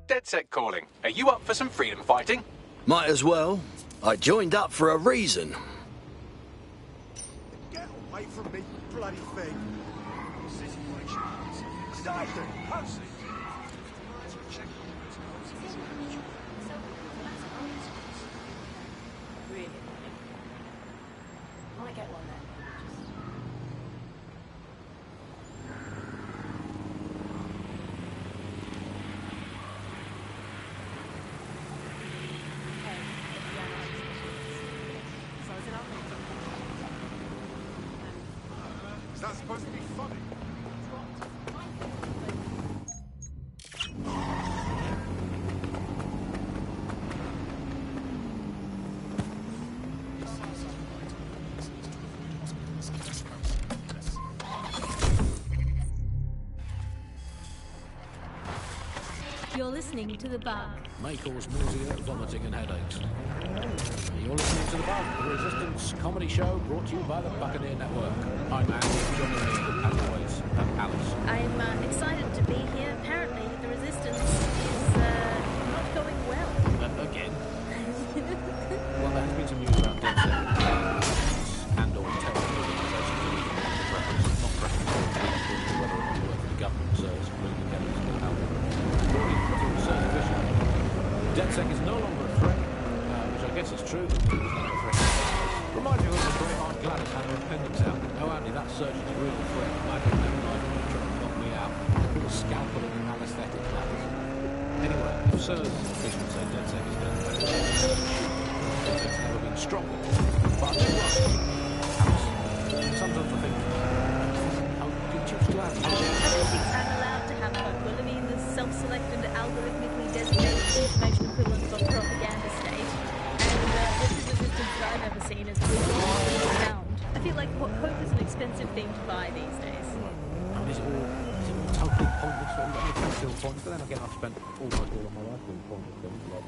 DedSec calling. Are you up for some freedom fighting? Might as well. I joined up for a reason. Get away from me, bloody thing! Situation. Really? Might get one then. Is that supposed to be funny? You're listening to The Bug. May cause nausea, vomiting and headaches. You're listening to The Bug, the Resistance comedy show brought to you by the Buccaneer Network. I'm Andy, joining me, as always, Alice. I'm excited to be here. Apparently, the Resistance is not going well. Again? Well, there has been some news about DedSec and or terror organisations not preference whether or not work for the government service, including the chemical health. DedSec is no longer a threat, which I guess is true. Reminds me of the great Aunt Gladys had her appendix out. Oh, Andy, that surgeon's a real threat. I don't have a knife trying to knock me out. With a scalpel and an anaesthetic, that is. Anyway, if Sirs officials say DedSec is dead, DedSec's never been stronger. But sometimes I think, oh, you choose to have. I don't think I'm allowed to have hope. Will it be the self-selected, algorithmically designated information equivalent of a propaganda state? And this is resistance that I've ever seen as brutally sound. I feel like hope is an expensive thing to buy these days. And is it all totally pointless? Or you can still pointless, but then again, I've spent almost all of my life doing pointless things, like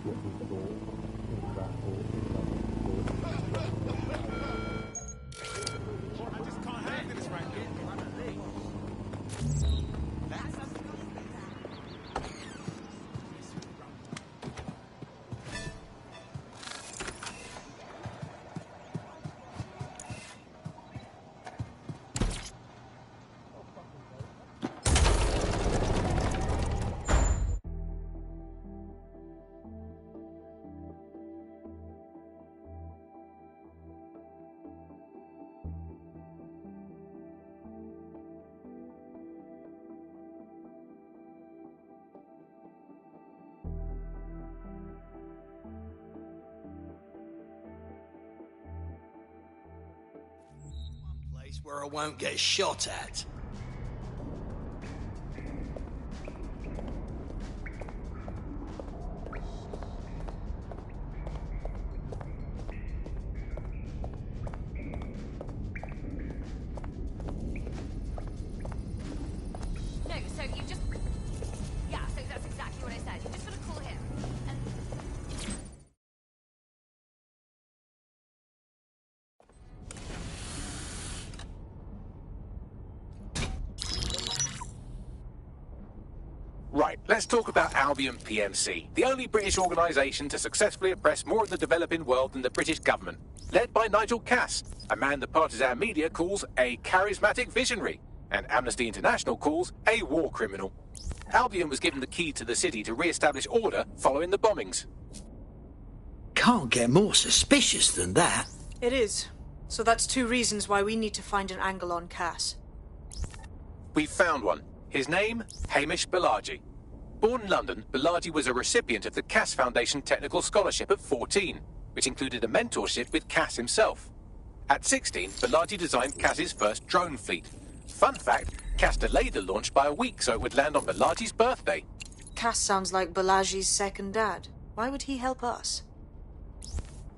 looking for things like that, or things like that. I just can't handle this right now. Place where I won't get shot at. No, so you just... Yeah, so that's exactly what I said. You just gotta call him. And... Right, let's talk about Albion PMC, the only British organisation to successfully oppress more of the developing world than the British government, led by Nigel Cass, a man the partisan media calls a charismatic visionary, and Amnesty International calls a war criminal. Albion was given the key to the city to re-establish order following the bombings. Can't get more suspicious than that. It is. So that's two reasons why we need to find an angle on Cass. We've found one. His name, Hamish Balaji. Born in London, Balaji was a recipient of the Cass Foundation Technical Scholarship at 14, which included a mentorship with Cass himself. At 16, Balaji designed Cass's first drone fleet. Fun fact, Cass delayed the launch by a week so it would land on Balaji's birthday. Cass sounds like Balaji's second dad. Why would he help us?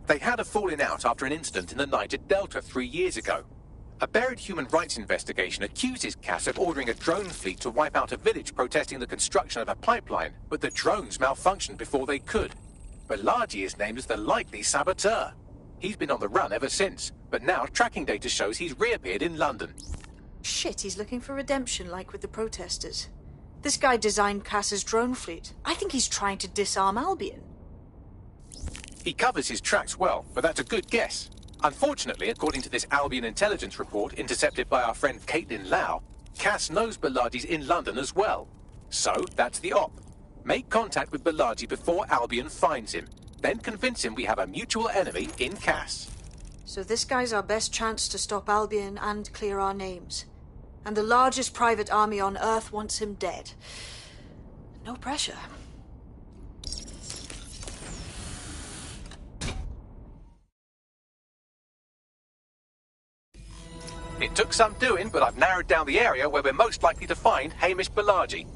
They had a falling out after an incident in the Niger Delta 3 years ago. A buried human rights investigation accuses Cass of ordering a drone fleet to wipe out a village protesting the construction of a pipeline, but the drones malfunctioned before they could. Balaji is named as the likely saboteur. He's been on the run ever since, but now tracking data shows he's reappeared in London. Shit, he's looking for redemption like with the protesters. This guy designed Cass's drone fleet. I think he's trying to disarm Albion. He covers his tracks well, but that's a good guess. Unfortunately, according to this Albion intelligence report intercepted by our friend Caitlin Lau, Cass knows Bilardi's in London as well. So, that's the op. Make contact with Bilardi before Albion finds him. Then convince him we have a mutual enemy in Cass. So this guy's our best chance to stop Albion and clear our names. And the largest private army on Earth wants him dead. No pressure. It took some doing, but I've narrowed down the area where we're most likely to find Hamish Bilardi.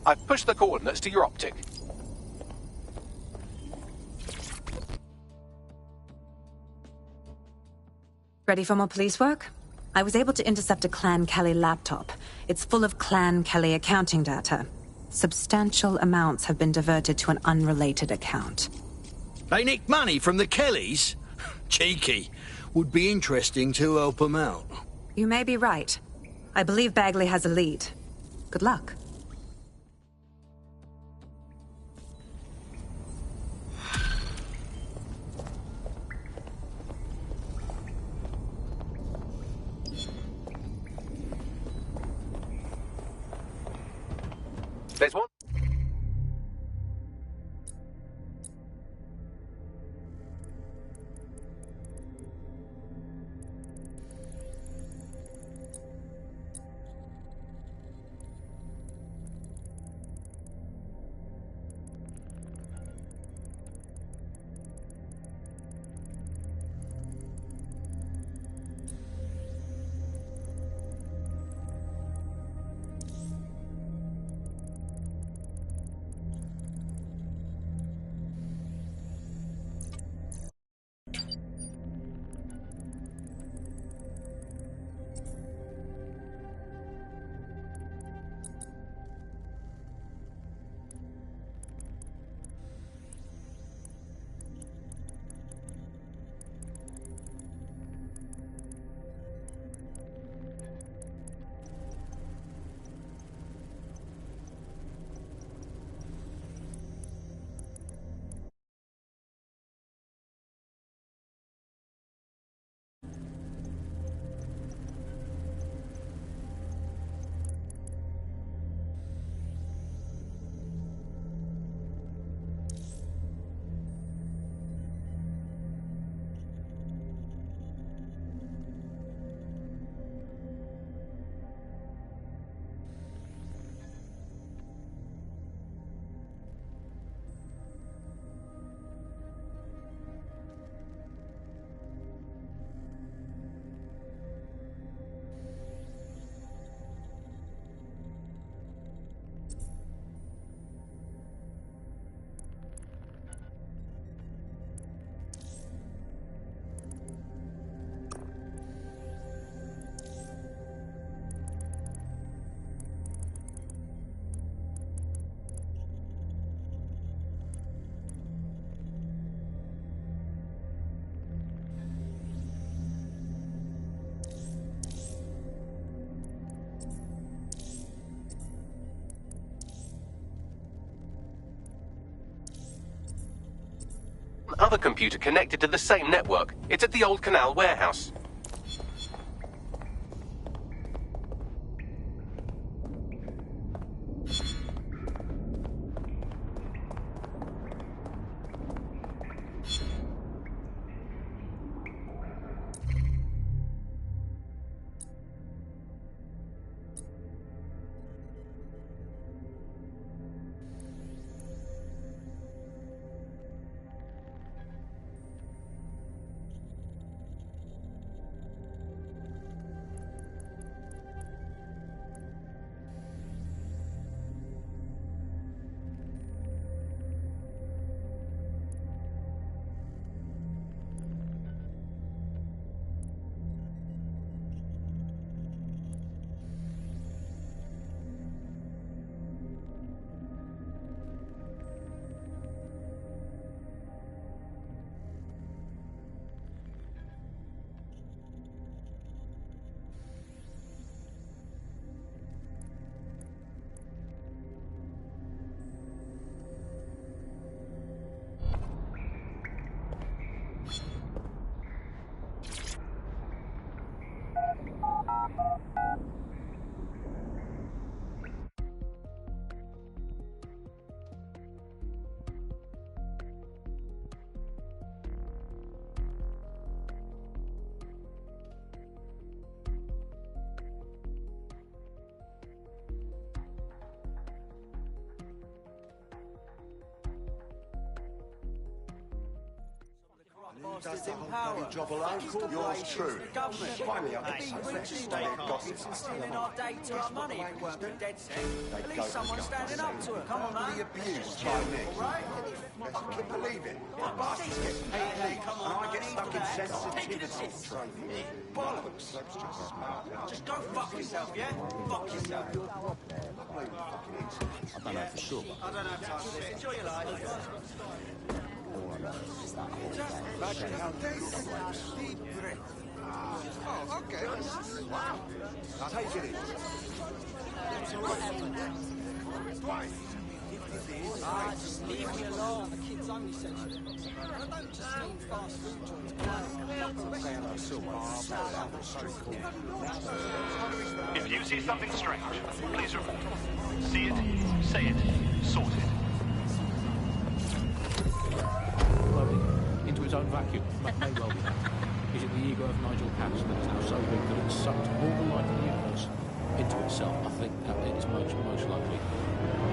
I've pushed the coordinates to your optic. Ready for more police work? I was able to intercept a Clan Kelly laptop. It's full of Clan Kelly accounting data. Substantial amounts have been diverted to an unrelated account. They nicked money from the Kellys? Cheeky. Would be interesting to help them out. You may be right. I believe Bagley has a lead. Good luck. There's one. Other computer connected to the same network. It's at the old canal warehouse. mobsters in power. Yours true. Government. Find me up They'd be rich state gossips and stealing our data, our money if it weren't for dead set. At least someone's standing up to them. Come on, man. Abused by me. Right? Fucking believe it. Bastards get paid, and I get stuck in sensitivity training. Bollocks. Just go fuck yourself, yeah? Fuck yourself. I don't know for sure, but... I don't have time for this. Enjoy your life. Oh, okay. Wow. Take it in. Just leave me alone. The kids only section. I don't just mean fast food joints. If you see something strange, please report. See it, say it, sort it. Floating into its own vacuum, may well be that. Is it the ego of Nigel Cass that is now so big that it's sucked all the life in the universe into itself? I think that it is most likely.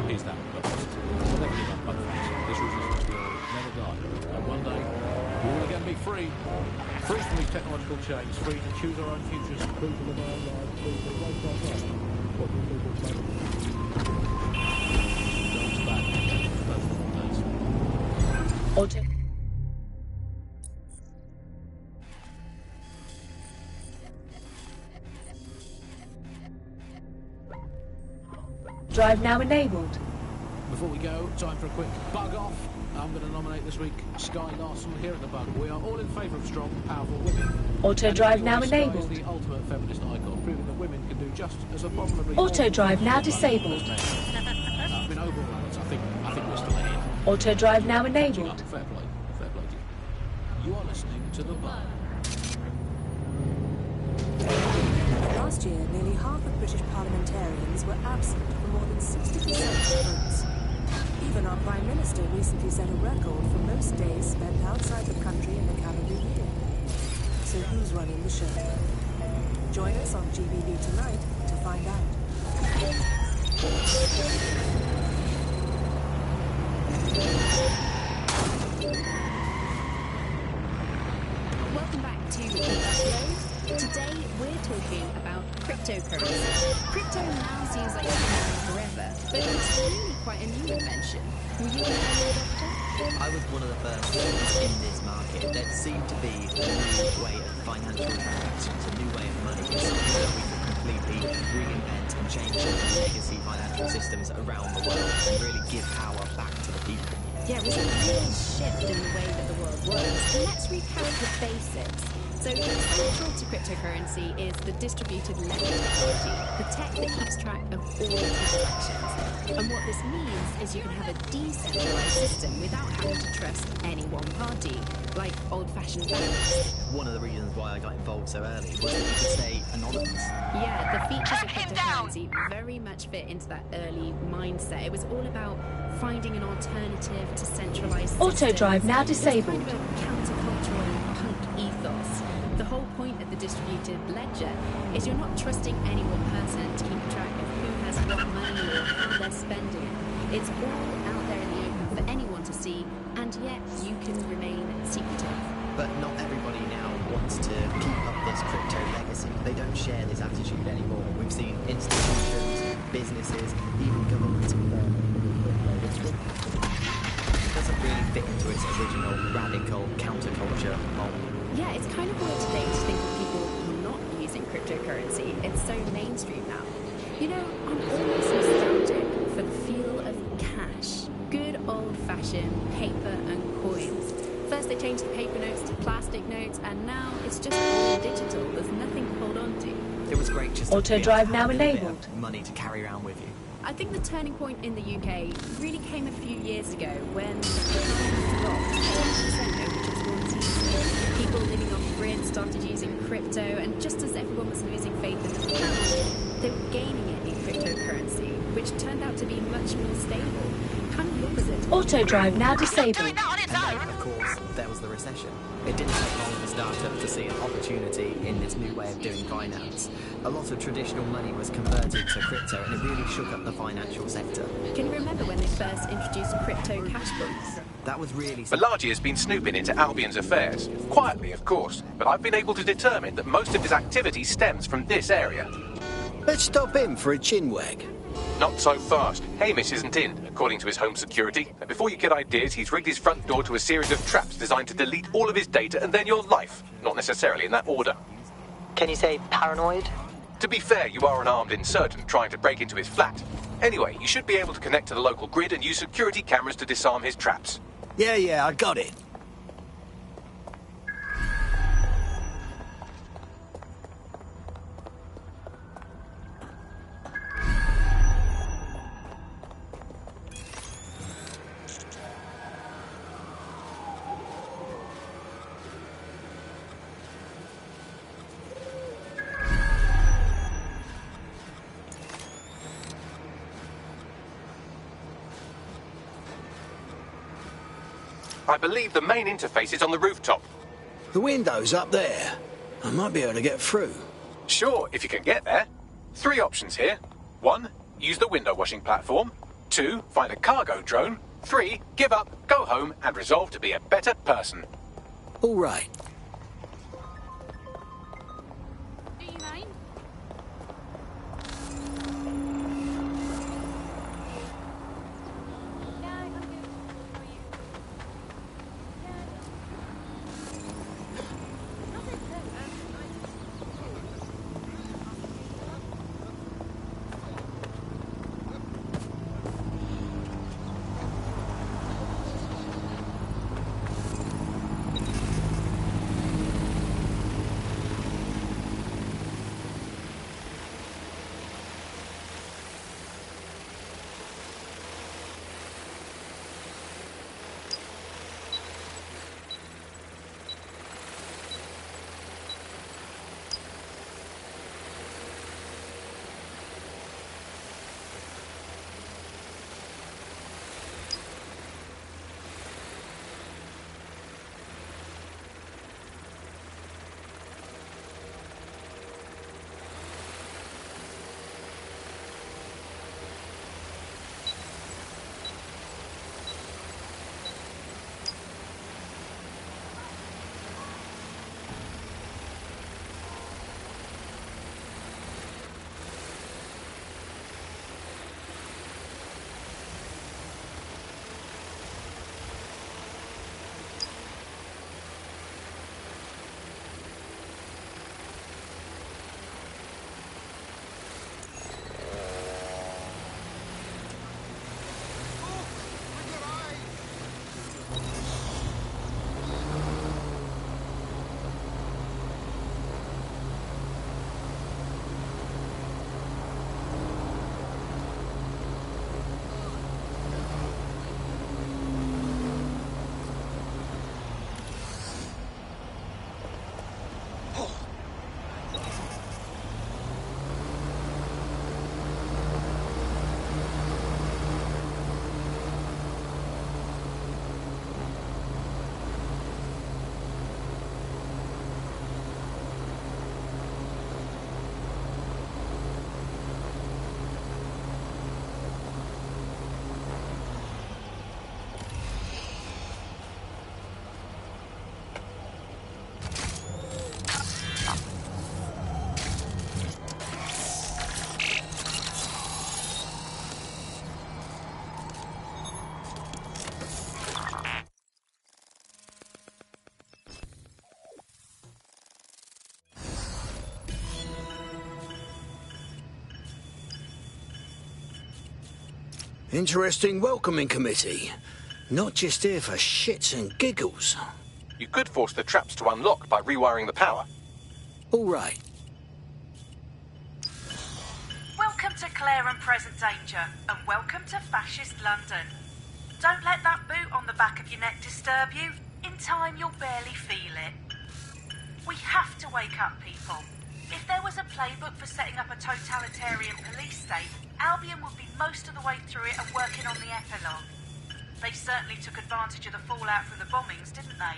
Is that but never give up, folks. This resistance will never die. And one day, we will again be free. Free from these technological chains, free to choose our own futures, free to live our own lives, free to write our lives. What will people say? Dance back to those days. Drive now enabled. Before we go, time for a quick bug off. I'm going to nominate this week Sky Larson here at the Bug. We are all in favour of strong, powerful women. Auto drive now enabled. Sky is the ultimate feminist icon, proving that women can do just as abominably. Auto drive now disabled. I mean, overall, I think we're still ahead. Auto drive now enabled. Fair play to you. You are listening to the Bug. Last year, nearly half of British parliamentarians were absent for more than 60% of votes. Even our Prime Minister recently set a record for most days spent outside the country in a calendar year. So who's running the show? Join us on GBB tonight to find out. Welcome back to the Upload. Today we're talking about cryptocurrency. Crypto now seems like it's been around forever, but it's really quite a new invention. Were you an early adopter? I was one of the first in this market. There seemed to be a new way of financial transactions, a new way of money, something that we could completely reinvent and change the legacy financial systems around the world and really give power back to the people. Yeah, it was a real shift in the way that the world works. And let's recap the basics. So central to cryptocurrency is the distributed ledger technology, the tech that keeps track of all transactions. And what this means is you can have a decentralized system without having to trust any one party, like old-fashioned banks. One of the reasons why I got involved so early was that you could stay anonymous. Yeah, the features of cryptocurrency very much fit into that early mindset. It was all about finding an alternative to centralized systems. Auto drive now disabled. It's kind of a countercultural punk ethos. The whole point of the distributed ledger is you're not trusting any one person to keep track of who has what money or how they're spending it. It's all out there in the open for anyone to see, and yet you can remain secretive. But not everybody now wants to keep up this crypto legacy. They don't share this attitude anymore. We've seen institutions, businesses, even governments it doesn't really fit into its original radical counterculture mold. Yeah, it's kind of weird today to think of people who are not using cryptocurrency. It's so mainstream now. You know, I'm almost nostalgic for the feel of cash. Good old-fashioned paper and coins. First they changed the paper notes to plastic notes, and now it's just all digital. There's nothing to hold on to. It was great just Auto to drive have now a bit enabled. of money to carry around with you. I think the turning point in the UK really came a few years ago when the economy dropped 80% over just one season. People living off grid started using crypto, and just as everyone was losing faith in the pound, they were gaining it in cryptocurrency, which turned out to be much more stable. Kind of the opposite. Auto drive now disabled. And then, of course, there was the recession. It didn't take long for startups to see an opportunity in this new way of doing finance. A lot of traditional money was converted to crypto, and it really shook up the financial sector. Can you remember when they first introduced crypto cash books? That was really... Balaji has been snooping into Albion's affairs. Quietly, of course, but I've been able to determine that most of his activity stems from this area. Let's stop in for a chinwag. Not so fast. Hamish isn't in, according to his home security. And before you get ideas, he's rigged his front door to a series of traps designed to delete all of his data and then your life. Not necessarily in that order. Can you say paranoid? To be fair, you are an armed insurgent trying to break into his flat. Anyway, you should be able to connect to the local grid and use security cameras to disarm his traps. Yeah, I got it. I believe the main interface is on the rooftop. The window's up there. I might be able to get through. Sure, if you can get there. 3 options here. 1, use the window washing platform. 2, find a cargo drone. 3, give up, go home, and resolve to be a better person. All right. Do you mind? Interesting welcoming committee. Not just here for shits and giggles. You could force the traps to unlock by rewiring the power. All right. Welcome to Claire and Present Danger, and welcome to Fascist London. Don't let that boot on the back of your neck disturb you. In time, you'll barely feel it. We have to wake up, people. If there was a playbook for setting up a totalitarian police state, Albion would be most of the way through it and working on the epilogue. They certainly took advantage of the fallout from the bombings, didn't they?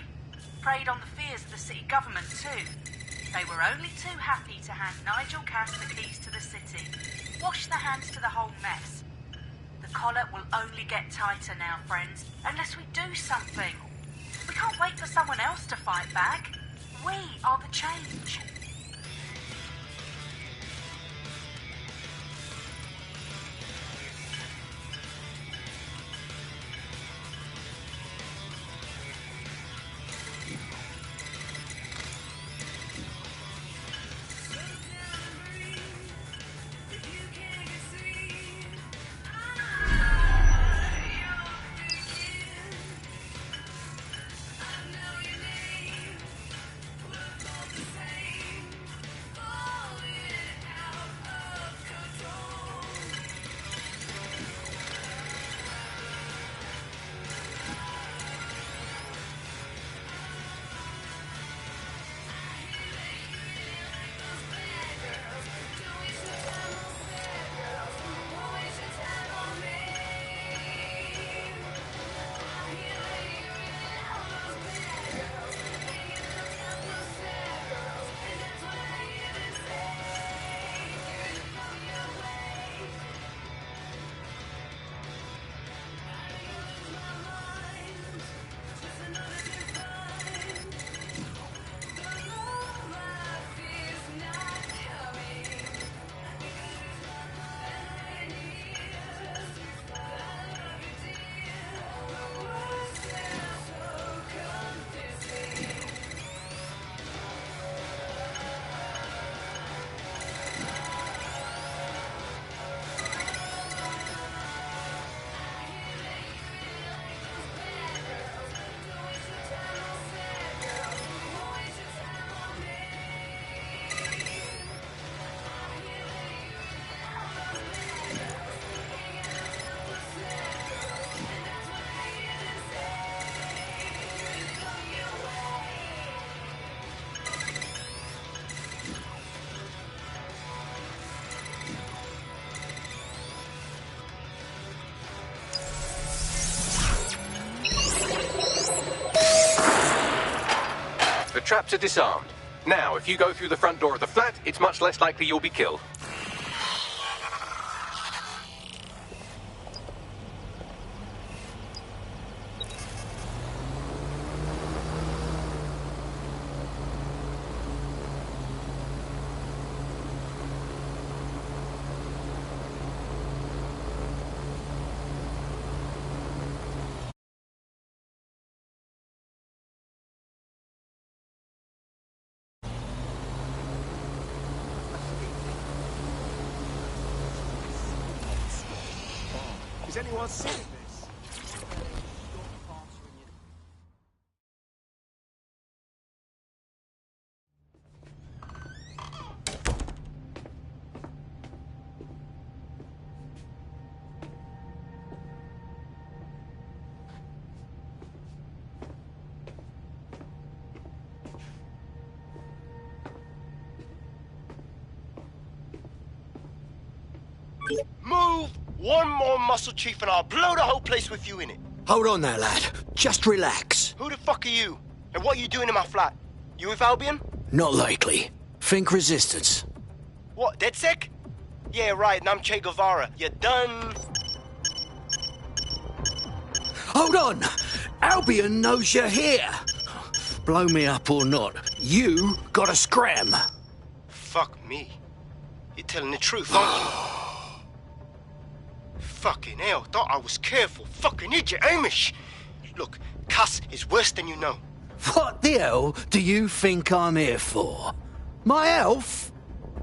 Preyed on the fears of the city government, too. They were only too happy to hand Nigel Cass the keys to the city. Wash their hands to the whole mess. The collar will only get tighter now, friends, unless we do something. We can't wait for someone else to fight back. We are the change. The traps are disarmed. Now, if you go through the front door of the flat, it's much less likely you'll be killed. Is anyone seeing this? Move! One more muscle chief and I'll blow the whole place with you in it. Hold on there, lad. Just relax. Who the fuck are you? And what are you doing in my flat? You with Albion? Not likely. Think resistance. What, DedSec? Yeah, right, and I'm Che Guevara. You done? Hold on! Albion knows you're here. Blow me up or not, you gotta scram. Fuck me. You're telling the truth, aren't you? Fucking hell, thought I was careful. Fucking idiot, Amish. Look, Cass is worse than you know. What the hell do you think I'm here for? My elf?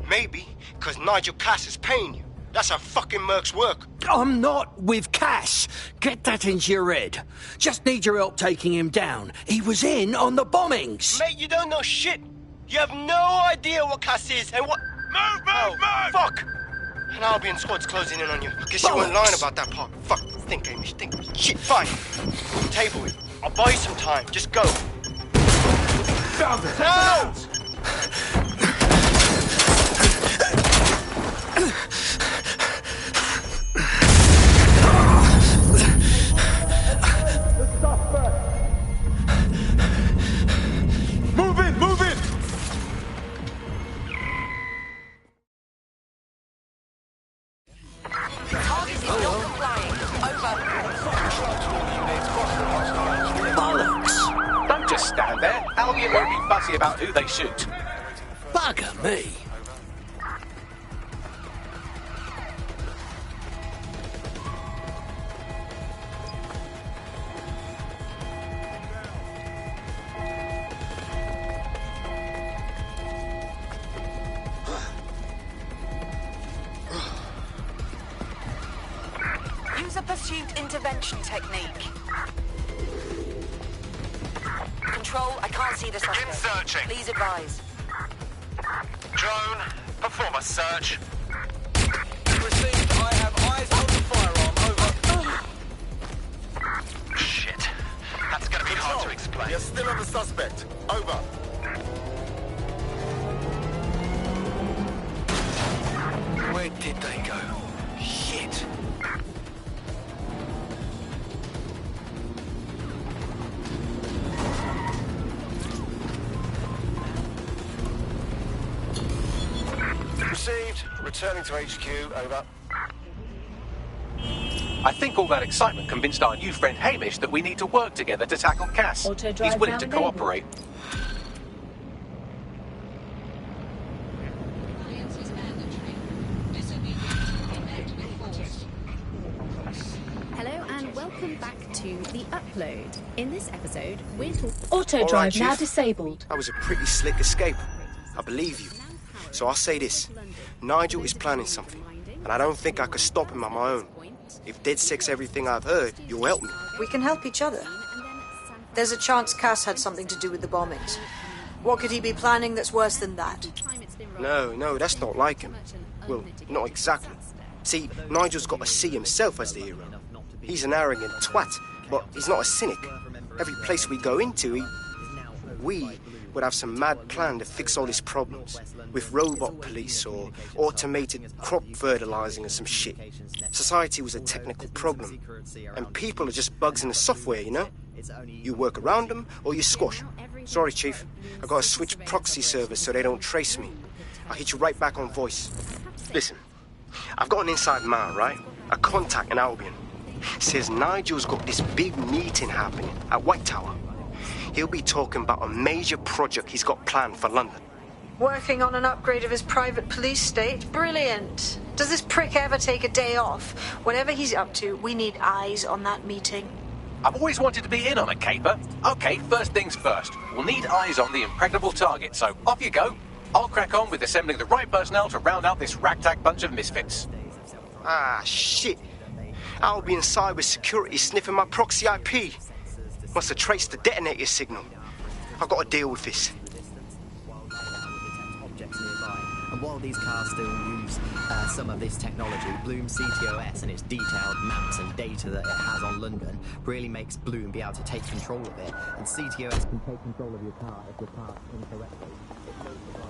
Maybe, because Nigel Cass is paying you. That's how fucking mercs work. I'm not with Cass. Get that into your head. Just need your help taking him down. He was in on the bombings. Mate, you don't know shit. You have no idea what Cass is and what... Move! Fuck! An Albion squad's closing in on you. I guess you weren't lying about that part. Fuck. Think, Amish, think. Shit, fine. Table it. I'll buy you some time. Just go. No! won't be fussy about who they shoot. Bugger me. Use a pursuit intervention technique. Control, I can't see the suspect. Begin searching. Please advise. Drone, perform a search. Received. I have eyes on the firearm. Over. Shit. That's gonna be hard to explain. You're still on the suspect. Over. Where did they go? Shit. Received. Returning to HQ. Over. I think all that excitement convinced our new friend Hamish that we need to work together to tackle Cass. Auto drive He's willing now to enabled. cooperate. Hello and welcome back to The Upload. In this episode, we're talking... Auto All right, drive now Chief. disabled. That was a pretty slick escape. I believe you. So I'll say this. Nigel is planning something, and I don't think I could stop him on my own. If DedSec's everything I've heard, you'll help me. We can help each other. There's a chance Cass had something to do with the bombings. What could he be planning that's worse than that? No, that's not like him. Well, not exactly. See, Nigel's got to see himself as the hero. He's an arrogant twat, but he's not a cynic. Every place we go into, we would have some mad plan to fix all his problems. With robot police or automated crop fertilizing and some shit. Society was a technical problem. And people are just bugs in the software, you know? You work around them or you squash them. Sorry, Chief. I gotta switch proxy servers so they don't trace me. I'll hit you right back on voice. Listen, I've got an inside man, right? A contact in Albion. Says Nigel's got this big meeting happening at White Tower. He'll be talking about a major project he's got planned for London. Working on an upgrade of his private police state? Brilliant. Does this prick ever take a day off? Whatever he's up to, we need eyes on that meeting. I've always wanted to be in on a caper. Okay, first things first. We'll need eyes on the impregnable target, so off you go. I'll crack on with assembling the right personnel to round out this ragtag bunch of misfits. Ah, shit. Albion cyber security sniffing my proxy IP. Must have traced the detonator signal. I've got to deal with this. And while these cars still use some of this technology, Bloom CTOS and its detailed maps and data that it has on London really makes Bloom be able to take control of it. And CTOS can take control of your car if you're parked incorrectly. It knows the driver.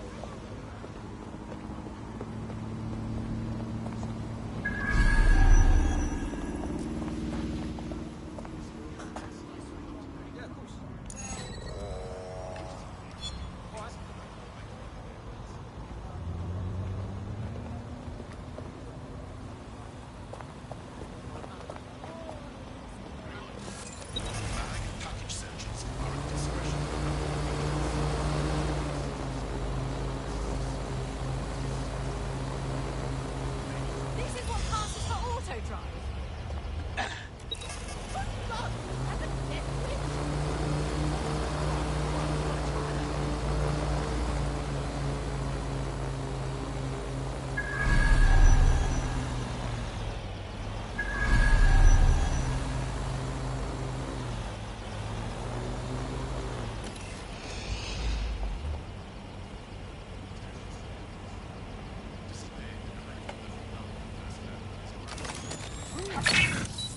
This is what passes for auto drive.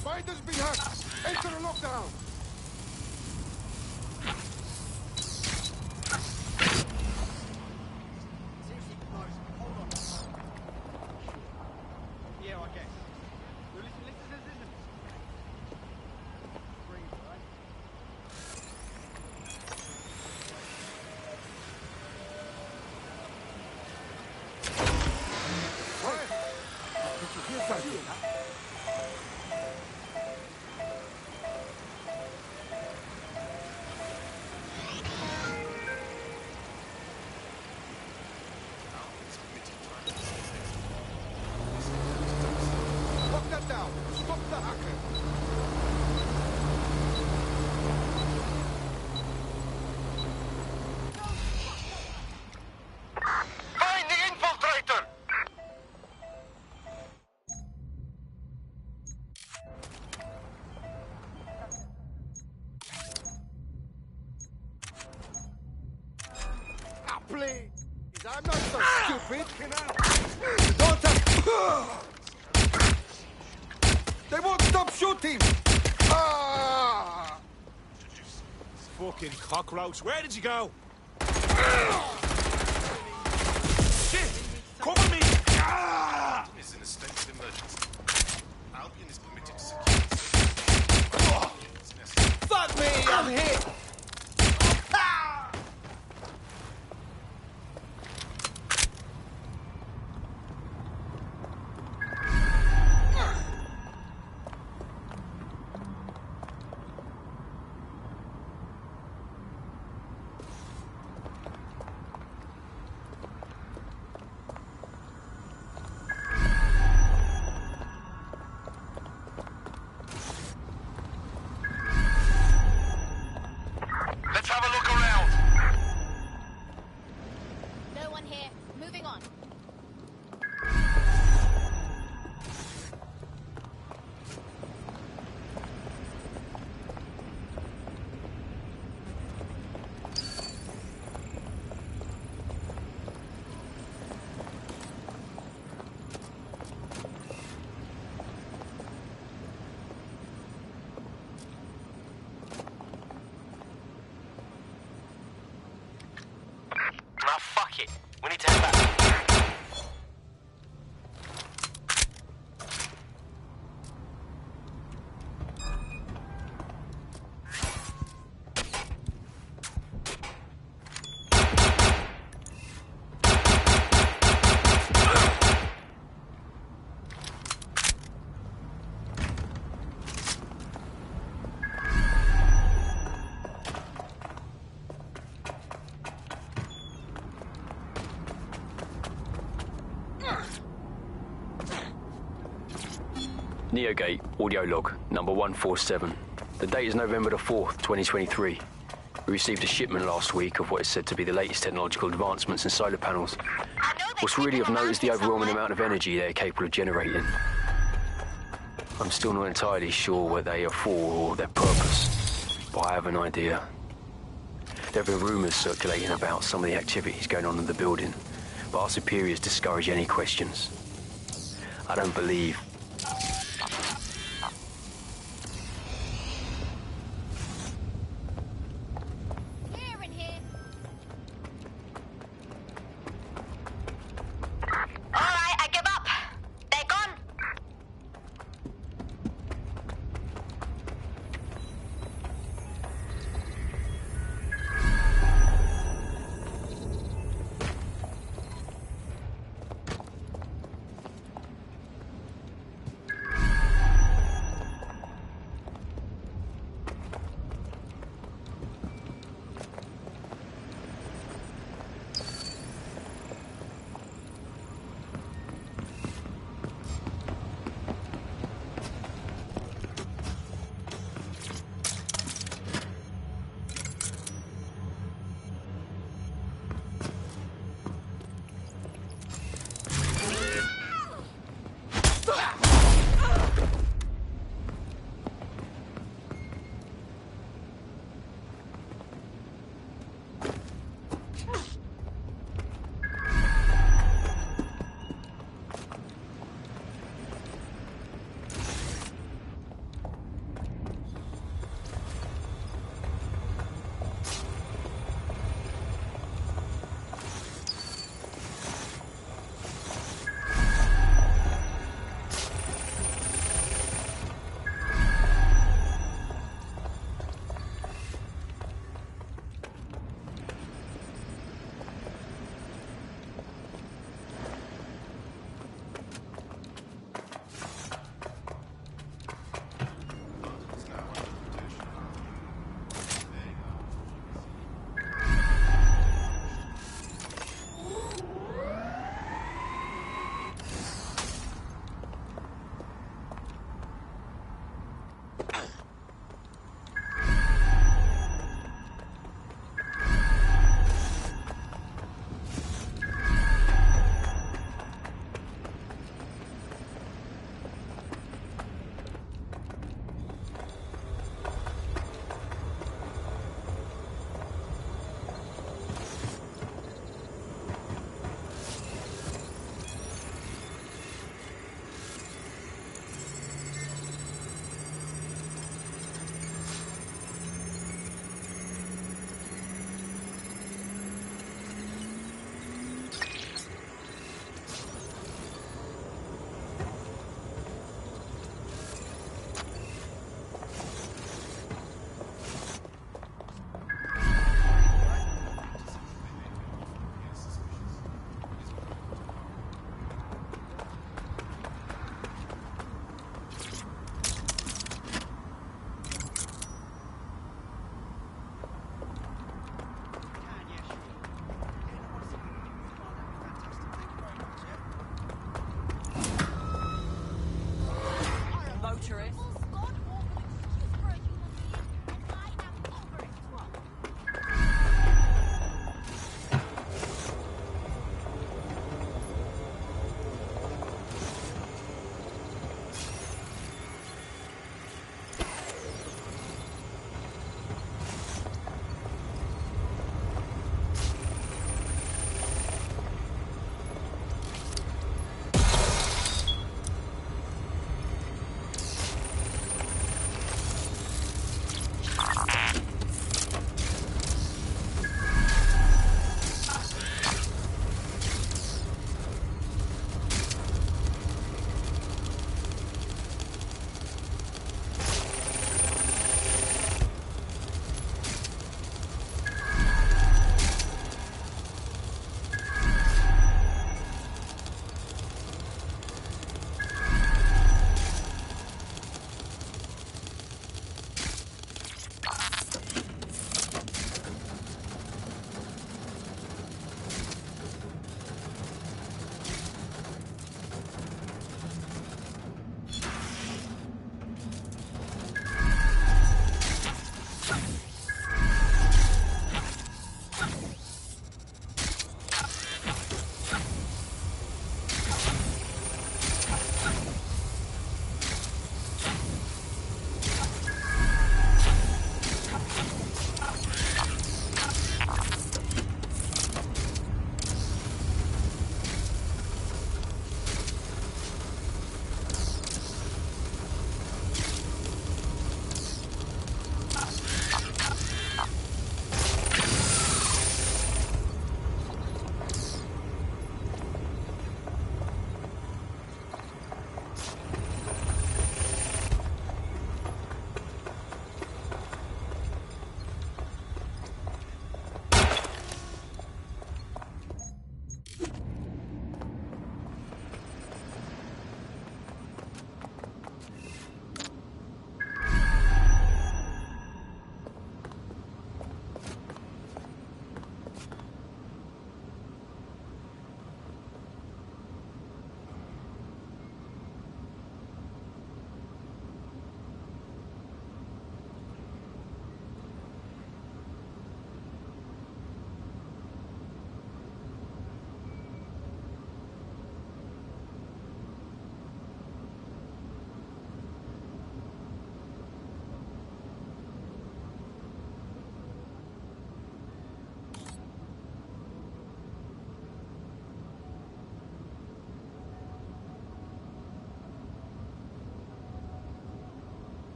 Spider's been hacked. Enter the lockdown. please. I'm not so stupid. Don't touch. They won't stop shooting. Ah! Fucking cockroach. Where did you go? Shit! Cover me! Ah! Is in a state of emergency. Albion is permitted to secure. Fuck me! I'm hit! Let's have a look around. No one here. Moving on. Nah, fuck it. We need to head back. Neogate, audio log, number 147. The date is November the 4th, 2023. We received a shipment last week of what is said to be the latest technological advancements in solar panels. What's really of note is the overwhelming amount of energy they are capable of generating. I'm still not entirely sure what they are for or their purpose, but I have an idea. There have been rumours circulating about some of the activities going on in the building, but our superiors discourage any questions. I don't believe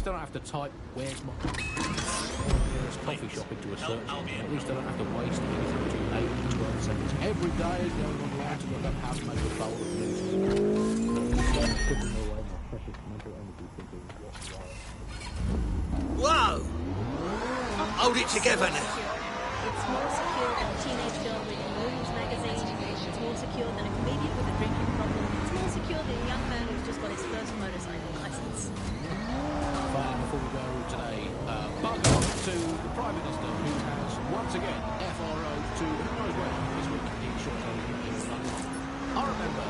Don't have to type where's my coffee shop into a search engine. At least I don't have to waste anything between 8 and 12 seconds every day going online to look up how to make a bowl of news. Putting away my precious mental energy thinking what's right. Whoa! Hold it together now. It's more secure than a teenage girl reading Moon's magazine. It's more secure than a comedian with a drinking problem. It's more secure than a young man who's just got his first motorcycle license. Before we go today, bug off to the Prime Minister, who has once again FRO'd to who knows where this week in Shortland in London. I remember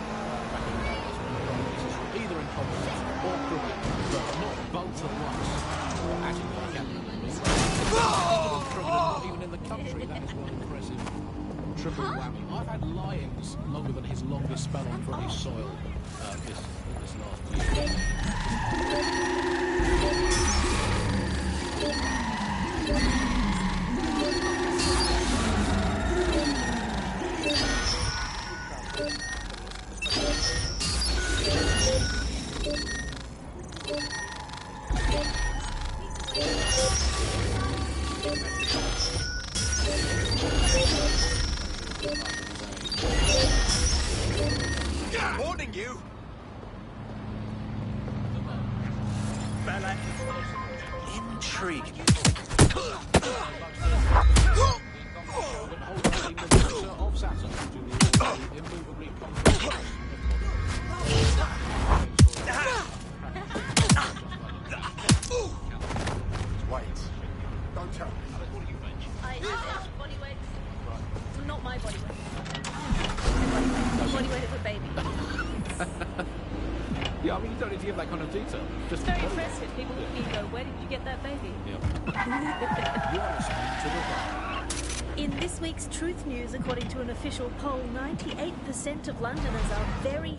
back in the days when the Prime Ministers were either incompetent or crooked, but not both at once. Actually, I can't remember. Not even in the country, that is one impressive triple whammy. I've had lions longer than his longest spell on British soil this last year. Warning you! Bella. Intrigue. Wait. Don't tell me. I body weight. Not my body weight. The body weight of a baby. Yeah, I mean, you don't need to give that kind of detail. It's very impressive. People look at me and go, where did you get that baby? Yep. You are listening to the bar. In this week's Truth News, according to an official poll, 98% of Londoners are very